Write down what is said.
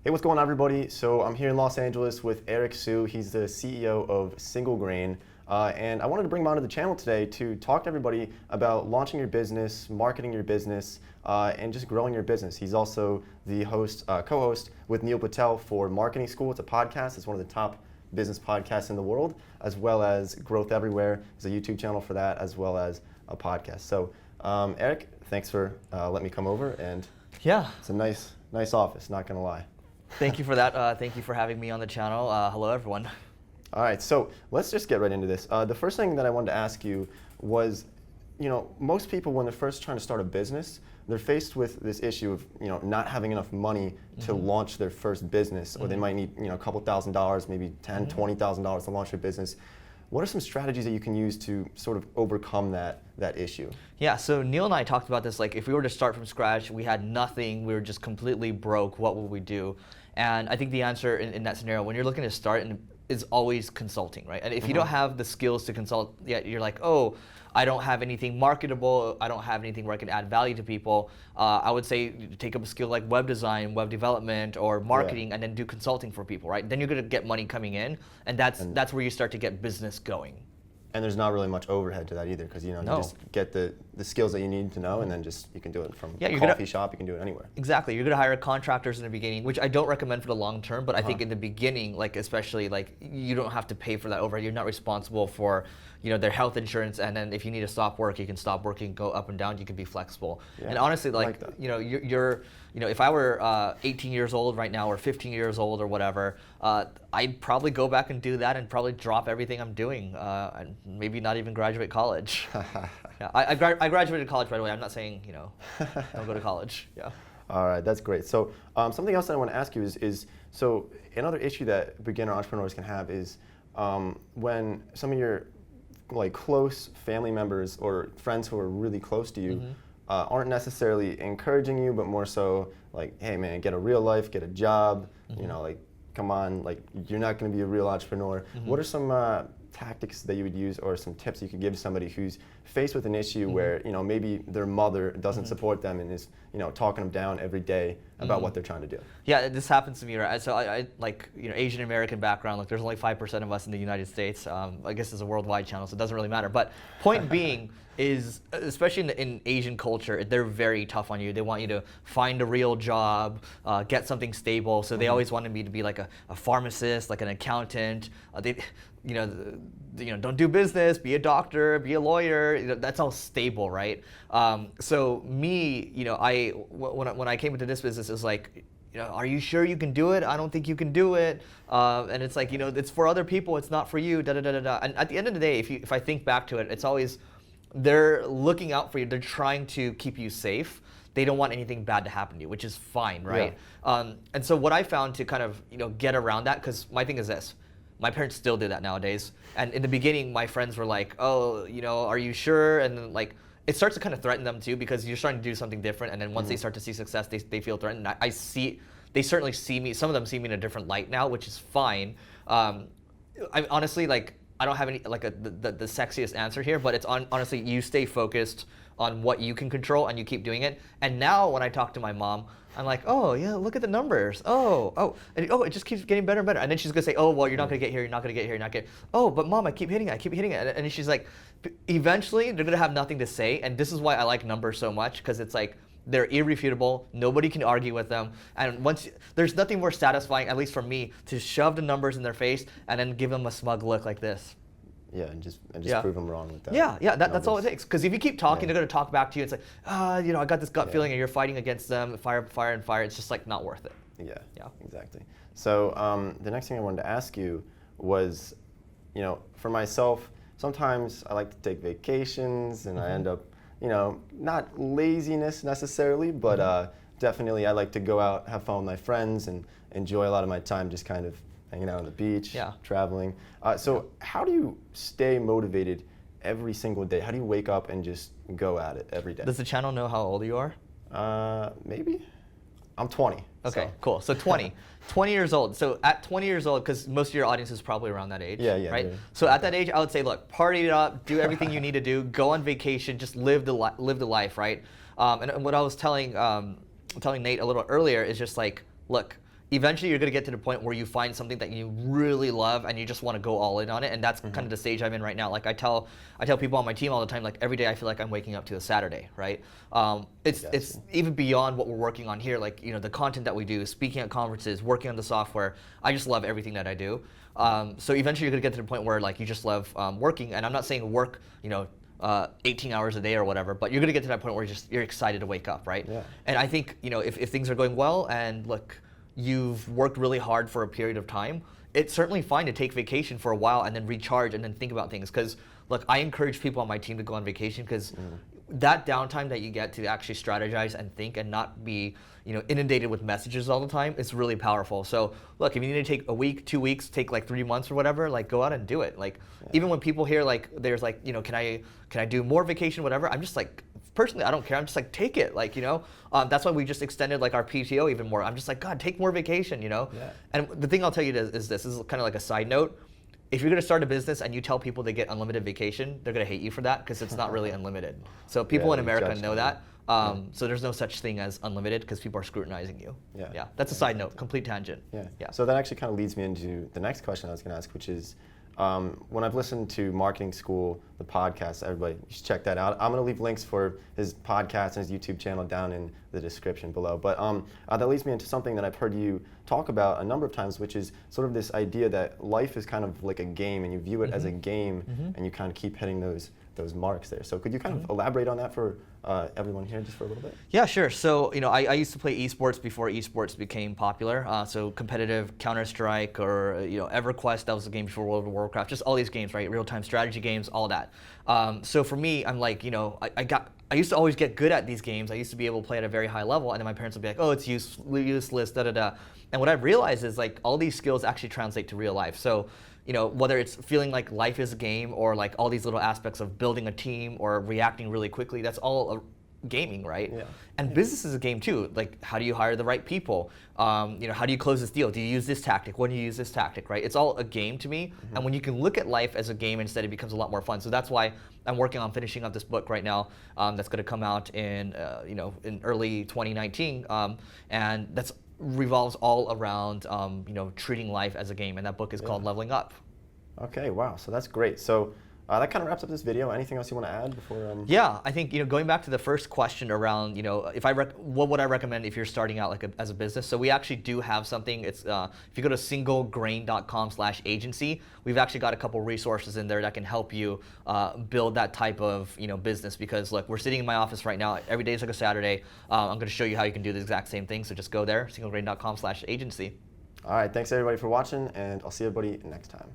Hey, what's going on, everybody? So I'm here in Los Angeles with Eric Su. He's the CEO of Single Grain. And I wanted to bring him onto the channel today to talk to everybody about launching your business, marketing your business, and just growing your business. He's also the co-host with Neil Patel for Marketing School. It's a podcast. It's one of the top business podcasts in the world, as well as Growth Everywhere. There's a YouTube channel for that, as well as a podcast. So Eric, thanks for letting me come over. And yeah, it's a nice office, not gonna lie. Thank you for that. Thank you for having me on the channel. Hello, everyone. All right, so let's just get right into this. The first thing that I wanted to ask you was, most people when they're first trying to start a business, they're faced with this issue of, not having enough money to launch their first business, or they might need, a couple $1,000s, maybe $10,000, $20,000 to launch their business. What are some strategies that you can use to sort of overcome that issue? Yeah, so Neil and I talked about this, like if we were to start from scratch, we had nothing, we were just completely broke, what would we do? And I think the answer in that scenario, when you're looking to start, is always consulting, right? And if you don't have the skills to consult yet, you're like, oh, I don't have anything marketable, I don't have anything where I can add value to people. I would say take up a skill like web design, web development, or marketing, and then do consulting for people, right? Then you're gonna get money coming in, and that's where you start to get business going. And there's not really much overhead to that either, because you just get the skills that you need to know, and then you can do it from a coffee shop, you can do it anywhere. Exactly, you're gonna hire contractors in the beginning, which I don't recommend for the long term, but I think in the beginning, like especially, like you don't have to pay for that overhead. You're not responsible for their health insurance, and then if you need to stop work, you can stop working, go up and down. You can be flexible. Yeah, and honestly, like you're if I were 18 years old right now, or 15 years old, or whatever, I'd probably go back and do that, and probably drop everything I'm doing, and maybe not even graduate college. Yeah, I graduated college right away. I'm not saying don't go to college. Yeah. All right, that's great. So something else that I want to ask you is so another issue that beginner entrepreneurs can have is when some of your close family members or friends who are really close to you aren't necessarily encouraging you, but more so like, hey man, get a real life, get a job, come on, you're not going to be a real entrepreneur. What are some tactics that you would use, or some tips you could give to somebody who's faced with an issue where maybe their mother doesn't support them and is talking them down every day about what they're trying to do? Yeah, this happens to me, right? So I like Asian American background. Like there's only 5% of us in the United States. I guess it's a worldwide channel, so it doesn't really matter. But point being is, especially in Asian culture, they're very tough on you. They want you to find a real job, get something stable. So they always wanted me to be like a pharmacist, like an accountant. Don't do business, be a doctor, be a lawyer. That's all stable, right? So me, when I came into this business, it was like, are you sure you can do it? I don't think you can do it. And it's like, it's for other people, it's not for you. Da da da da da. And at the end of the day, if I think back to it, it's always they're looking out for you. They're trying to keep you safe. They don't want anything bad to happen to you, which is fine, right? Yeah. And so what I found to kind of get around that, because my thing is this. My parents still do that nowadays. And in the beginning, my friends were like, oh, are you sure? And then it starts to kind of threaten them too, because you're starting to do something different. And then once they start to see success, they feel threatened. They certainly see me, some of them see me in a different light now, which is fine. I honestly, I don't have any, the sexiest answer here, but it's honestly, you stay focused on what you can control and you keep doing it. And now when I talk to my mom, I'm like, oh yeah, look at the numbers. And it just keeps getting better and better. And then she's gonna say, oh well, you're not gonna get here, you're not gonna get here, you're not gonna. Oh, but mom, I keep hitting it. And she's like, eventually they're gonna have nothing to say. And this is why I like numbers so much, because it's like they're irrefutable. Nobody can argue with them. And there's nothing more satisfying, at least for me, to shove the numbers in their face and then give them a smug look like this. Yeah, and just prove them wrong with that. Yeah, that's all it takes. Because if you keep talking, they're going to talk back to you. It's like, I got this gut feeling, and you're fighting against them, fire. It's just not worth it. Yeah, exactly. So the next thing I wanted to ask you was, for myself, sometimes I like to take vacations, and I end up, not laziness necessarily, but definitely I like to go out, have fun with my friends, and enjoy a lot of my time just kind of hanging out on the beach, traveling. So how do you stay motivated every single day? How do you wake up and just go at it every day? Does the channel know how old you are? Maybe. I'm 20. Okay, so. Cool. So 20. 20 years old. So at 20 years old, because most of your audience is probably around that age, right? Yeah. So at that age, I would say, look, party it up, do everything you need to do, go on vacation, just live the life, right? And what I was telling Nate a little earlier is just like, look, eventually you're going to get to the point where you find something that you really love and you just want to go all in on it, and that's kind of the stage I'm in right now. Like I tell people on my team all the time, like every day I feel like I'm waking up to a Saturday, right? It's even beyond what we're working on here, like the content that we do, speaking at conferences, working on the software. I just love everything that I do. So eventually you're going to get to the point where like you just love working, and I'm not saying work 18 hours a day or whatever, but you're going to get to that point where you're excited to wake up, right? Yeah. And I think if things are going well and look, you've worked really hard for a period of time, it's certainly fine to take vacation for a while and then recharge and then think about things. Because look, I encourage people on my team to go on vacation because that downtime that you get to actually strategize and think and not be inundated with messages all the time is really powerful. So look, if you need to take a week, 2 weeks, take like 3 months or whatever, like go out and do it. Like even when people hear like there's like can I do more vacation, whatever, I'm just like, personally, I don't care. I'm just like, take it. Like, that's why we just extended like our PTO even more. I'm just like, God, take more vacation, Yeah. And the thing I'll tell you is this is kind of like a side note. If you're going to start a business and you tell people they get unlimited vacation, they're going to hate you for that because it's not really unlimited. So people in America know that. So there's no such thing as unlimited because people are scrutinizing you. Yeah. That's a side note, complete tangent. Yeah. So that actually kind of leads me into the next question I was going to ask, which is, when I've listened to Marketing School, the podcast, everybody, you should check that out. I'm going to leave links for his podcast and his YouTube channel down in the description below. But that leads me into something that I've heard you talk about a number of times, which is sort of this idea that life is kind of like a game, and you view it as a game, and you kind of keep hitting those marks there. So could you kind of elaborate on that for everyone here just for a little bit? Yeah, sure. So, I used to play esports before esports became popular. So competitive Counter-Strike or, EverQuest, that was the game before World of Warcraft, just all these games, right? Real-time strategy games, all that. So for me, I'm like, I used to always get good at these games. I used to be able to play at a very high level, and then my parents would be like, oh, it's useless, da-da-da. And what I've realized is like all these skills actually translate to real life. So, whether it's feeling like life is a game or like all these little aspects of building a team or reacting really quickly, that's all gaming, right? Yeah. And business is a game too. Like, how do you hire the right people? How do you close this deal? Do you use this tactic? When do you use this tactic, right? It's all a game to me. And when you can look at life as a game instead, it becomes a lot more fun. So that's why I'm working on finishing up this book right now. That's going to come out in early 2019, and that's revolves all around treating life as a game. And that book is called Leveling Up. Okay, wow. So that's great. So that kind of wraps up this video. Anything else you want to add before? Yeah, I think going back to the first question around what would I recommend if you're starting out as a business. So we actually do have something. It's if you go to singlegrain.com/agency, we've actually got a couple resources in there that can help you build that type of business. Because look, we're sitting in my office right now. Every day is like a Saturday. I'm going to show you how you can do the exact same thing. So just go there, singlegrain.com/agency. All right, thanks everybody for watching, and I'll see everybody next time.